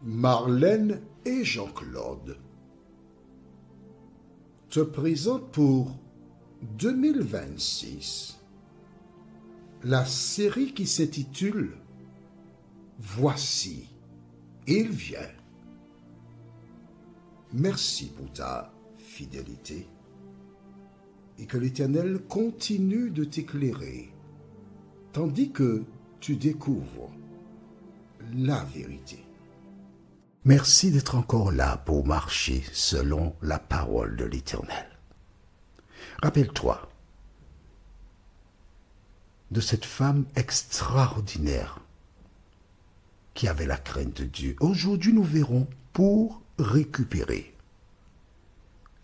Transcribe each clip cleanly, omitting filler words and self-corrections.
Marlène et Jean-Claude te présentent pour 2026 la série qui s'intitule « Voici, il vient ». Merci pour ta fidélité et que l'Éternel continue de t'éclairer tandis que tu découvres la vérité. Merci d'être encore là pour marcher selon la parole de l'Éternel. Rappelle-toi de cette femme extraordinaire qui avait la crainte de Dieu. Aujourd'hui, nous verrons pour récupérer.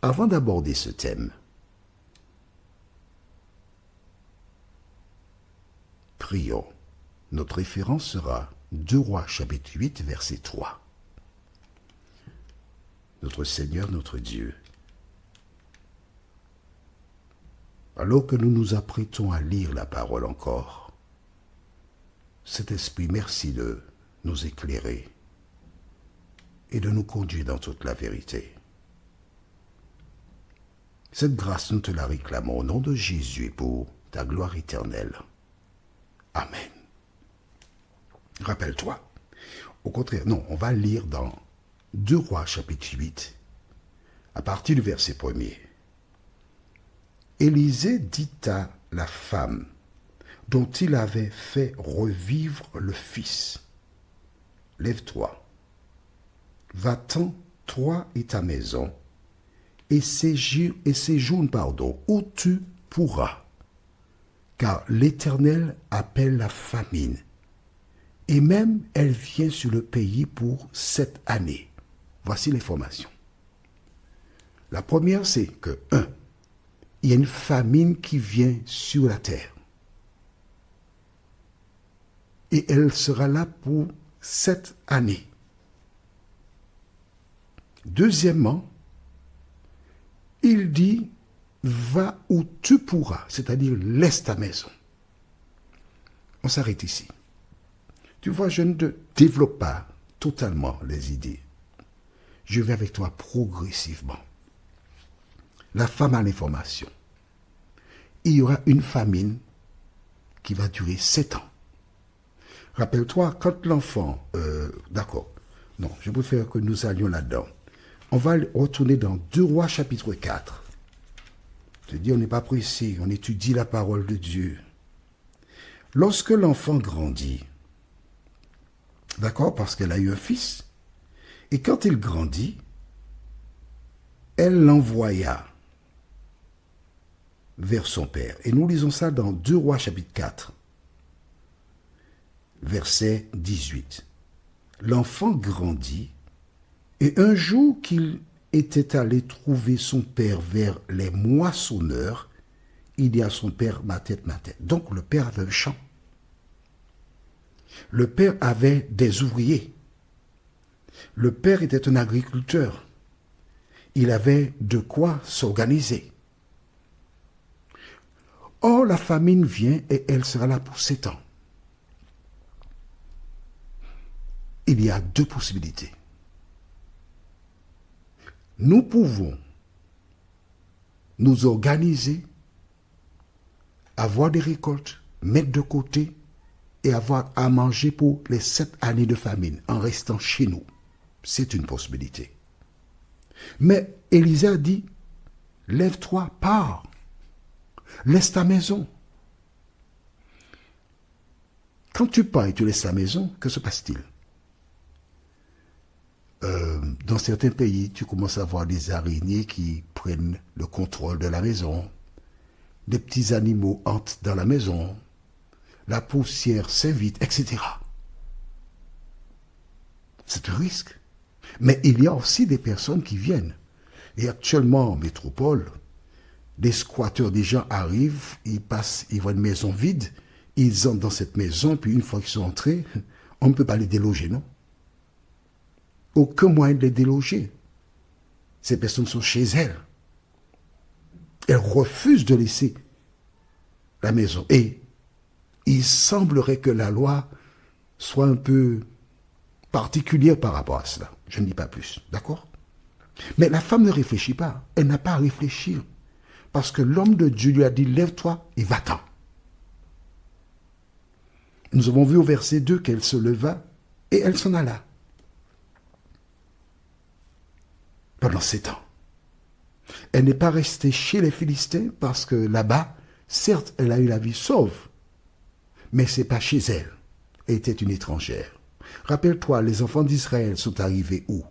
Avant d'aborder ce thème, prions. Notre référence sera 2 Rois chapitre 8 verset 3. Notre Seigneur, notre Dieu, alors que nous nous apprêtons à lire la parole encore, cet esprit, merci de nous éclairer et de nous conduire dans toute la vérité. Cette grâce, nous te la réclamons au nom de Jésus et pour ta gloire éternelle. Amen. Rappelle-toi. Au contraire, non, on va lire dans 2 Rois chapitre 8, à partir du verset 1er. Élisée dit à la femme dont il avait fait revivre le fils, « Lève-toi, va-t'en, toi et ta maison, et séjourne, où tu pourras, car l'Éternel appelle la famine, et même elle vient sur le pays pour 7 années. » Voici l'information. La première, c'est que, 1, il y a une famine qui vient sur la terre. Et elle sera là pour 7 années. Deuxièmement, il dit, va où tu pourras, c'est-à-dire laisse ta maison. On s'arrête ici. Tu vois, je ne développe pas totalement les idées. Je vais avec toi progressivement. La femme a l'information. Il y aura une famine qui va durer 7 ans. Rappelle-toi, quand l'enfant... D'accord. Non, je préfère que nous allions là-dedans. On va retourner dans 2 Rois chapitre 4. Je te dis, on n'est pas pressé, on étudie la parole de Dieu. Lorsque l'enfant grandit, d'accord, parce qu'elle a eu un fils, et quand il grandit, elle l'envoya vers son père. Et nous lisons ça dans 2 Rois chapitre 4, verset 18. L'enfant grandit, et un jour qu'il était allé trouver son père vers les moissonneurs, il dit à son père, ma tête. Donc le père avait un champ. Le père avait des ouvriers. Le père était un agriculteur. Il avait de quoi s'organiser. Or, la famine vient et elle sera là pour 7 ans. Il y a 2 possibilités. Nous pouvons nous organiser, avoir des récoltes, mettre de côté et avoir à manger pour les 7 années de famine en restant chez nous. C'est une possibilité. Mais Élisée a dit, lève-toi, pars, laisse ta maison. Quand tu pars et tu laisses ta maison, que se passe-t-il? Dans certains pays, tu commences à voir des araignées qui prennent le contrôle de la maison, des petits animaux entrent dans la maison, la poussière s'invite, etc. C'est un risque. Mais il y a aussi des personnes qui viennent. Et actuellement, en métropole, des squatteurs, des gens arrivent, ils passent, ils voient une maison vide, ils entrent dans cette maison, puis une fois qu'ils sont entrés, on ne peut pas les déloger, non? Aucun moyen de les déloger. Ces personnes sont chez elles. Elles refusent de laisser la maison. Et il semblerait que la loi soit un peu particulière par rapport à cela. Je ne dis pas plus, d'accord? Mais la femme ne réfléchit pas. Elle n'a pas à réfléchir. Parce que l'homme de Dieu lui a dit, lève-toi et va-t'en. Nous avons vu au verset 2 qu'elle se leva et elle s'en alla. Pendant 7 ans. Elle n'est pas restée chez les Philistins parce que là-bas, certes, elle a eu la vie sauve, mais ce n'est pas chez elle. Elle était une étrangère. Rappelle-toi, les enfants d'Israël sont arrivés où?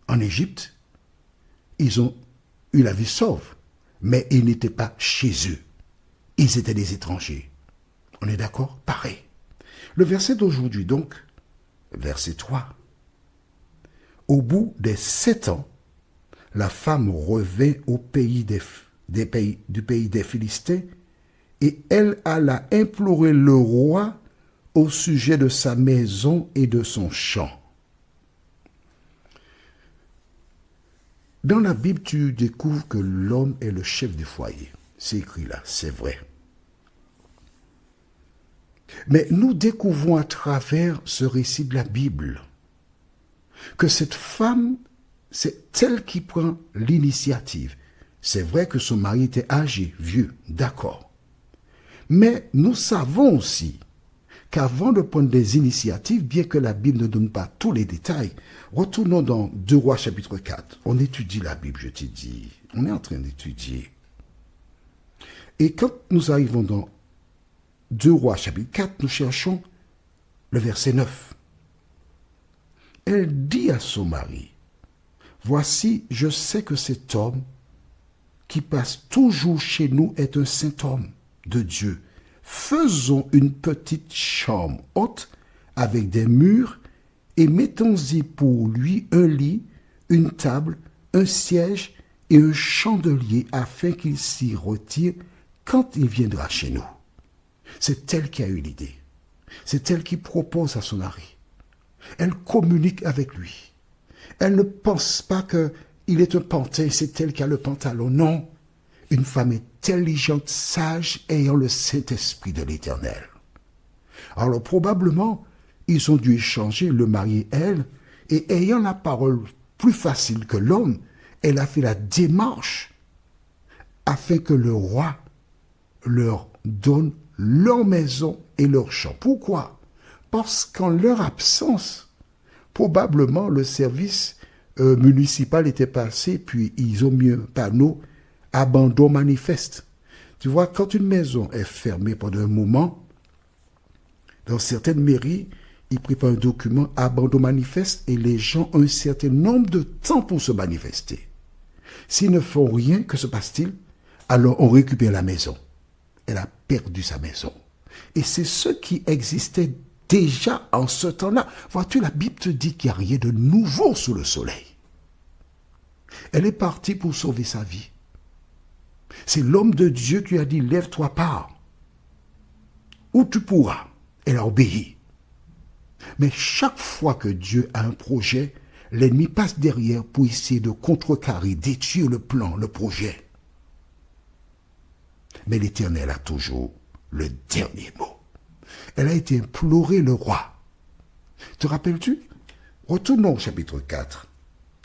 En Égypte. Ils ont eu la vie sauve, mais ils n'étaient pas chez eux. Ils étaient des étrangers. On est d'accord? Pareil. Le verset d'aujourd'hui, donc, verset 3. Au bout des 7 ans, la femme revint au pays du pays des Philistins et elle alla implorer le roi au sujet de sa maison et de son champ. Dans la Bible, tu découvres que l'homme est le chef du foyer. C'est écrit là, c'est vrai. Mais nous découvrons à travers ce récit de la Bible que cette femme, c'est elle qui prend l'initiative. C'est vrai que son mari était âgé, vieux, d'accord. Mais nous savons aussi qu'avant de prendre des initiatives, bien que la Bible ne donne pas tous les détails, retournons dans 2 Rois chapitre 4. On étudie la Bible, je t'ai dit. On est en train d'étudier. Et quand nous arrivons dans 2 Rois chapitre 4, nous cherchons le verset 9. Elle dit à son mari, « Voici, je sais que cet homme qui passe toujours chez nous est un saint homme de Dieu. Faisons une petite chambre haute avec des murs et mettons-y pour lui un lit, une table, un siège et un chandelier afin qu'il s'y retire quand il viendra chez nous. » C'est elle qui a eu l'idée. C'est elle qui propose à son mari. Elle communique avec lui. Elle ne pense pas qu'il est un pantin, c'est elle qui a le pantalon. Non, une femme intelligente, sage, ayant le Saint-Esprit de l'Éternel. Alors probablement, ils ont dû échanger, le mari et elle, et ayant la parole plus facile que l'homme, elle a fait la démarche afin que le roi leur donne leur maison et leur champ. Pourquoi? Parce qu'en leur absence, probablement le service municipal était passé, puis ils ont mis un panneau « Abandon manifeste ». Tu vois, quand une maison est fermée pendant un moment, dans certaines mairies, ils préparent un document « Abandon manifeste » et les gens ont un certain nombre de temps pour se manifester. S'ils ne font rien, que se passe-t-il? Alors on récupère la maison. Elle a perdu sa maison. Et c'est ce qui existait déjà en ce temps-là. Vois-tu, la Bible te dit qu'il n'y a rien de nouveau sous le soleil. Elle est partie pour sauver sa vie. C'est l'homme de Dieu qui a dit, lève-toi, pars. Où tu pourras. Elle a obéi. Mais chaque fois que Dieu a un projet, l'ennemi passe derrière pour essayer de contrecarrer, détruire le plan, le projet. Mais l'Éternel a toujours le dernier mot. Elle a été implorer le roi. Te rappelles-tu? Retournons au chapitre 4.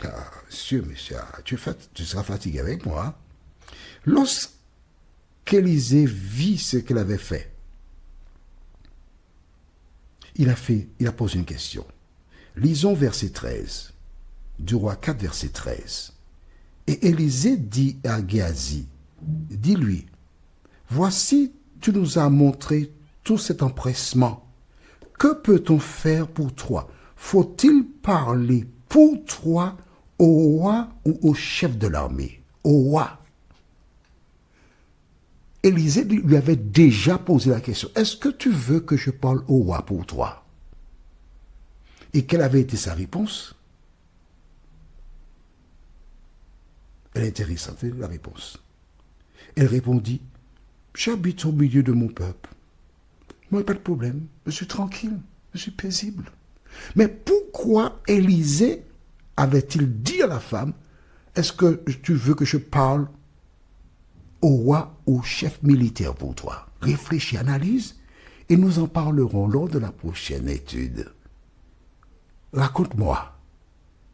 Ah, monsieur, tu seras fatigué avec moi. Lorsqu'Élisée vit ce qu'elle avait fait, il a posé une question. Lisons verset 13. Du roi 4, verset 13. Et Élisée dit à Géasi, dis-lui, voici, tu nous as montré tout cet empressement. Que peut-on faire pour toi? Faut-il parler pour toi au roi ou au chef de l'armée? Au roi. Élisée lui avait déjà posé la question. Est-ce que tu veux que je parle au roi pour toi? Et quelle avait été sa réponse? Elle est intéressante, la réponse. Elle répondit, j'habite au milieu de mon peuple. Moi, pas de problème. Je suis tranquille. Je suis paisible. Mais pourquoi Élisée avait-il dit à la femme, est-ce que tu veux que je parle au roi ou au chef militaire pour toi? Réfléchis, analyse, et nous en parlerons lors de la prochaine étude. Raconte-moi.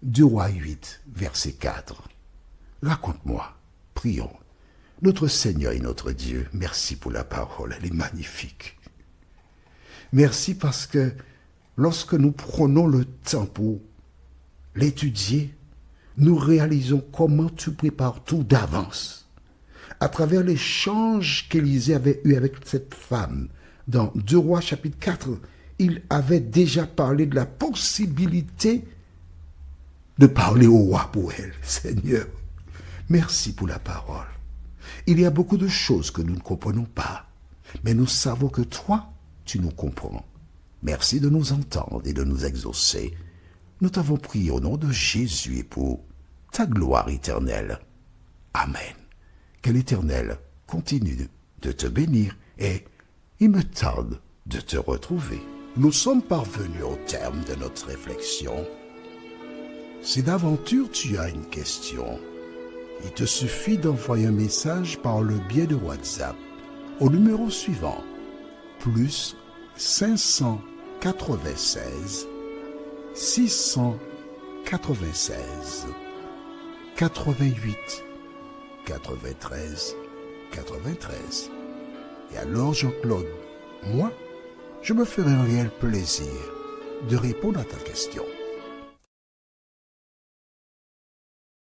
2 Rois 8, verset 4. Raconte-moi. Prions. Notre Seigneur et notre Dieu, merci pour la parole, elle est magnifique. Merci parce que lorsque nous prenons le temps pour l'étudier, nous réalisons comment tu prépares tout d'avance. À travers l'échange qu'Élisée avait eu avec cette femme, dans 2 Rois chapitre 4, il avait déjà parlé de la possibilité de parler au roi pour elle. Seigneur, merci pour la parole. Il y a beaucoup de choses que nous ne comprenons pas, mais nous savons que toi, tu nous comprends. Merci de nous entendre et de nous exaucer. Nous t'avons prié au nom de Jésus et pour ta gloire éternelle. Amen. Que l'Éternel continue de te bénir et il me tarde de te retrouver. Nous sommes parvenus au terme de notre réflexion. Si d'aventure tu as une question, il te suffit d'envoyer un message par le biais de WhatsApp au numéro suivant, plus 596 696 88 93 93. Et alors Jean-Claude, moi, je me ferai un réel plaisir de répondre à ta question.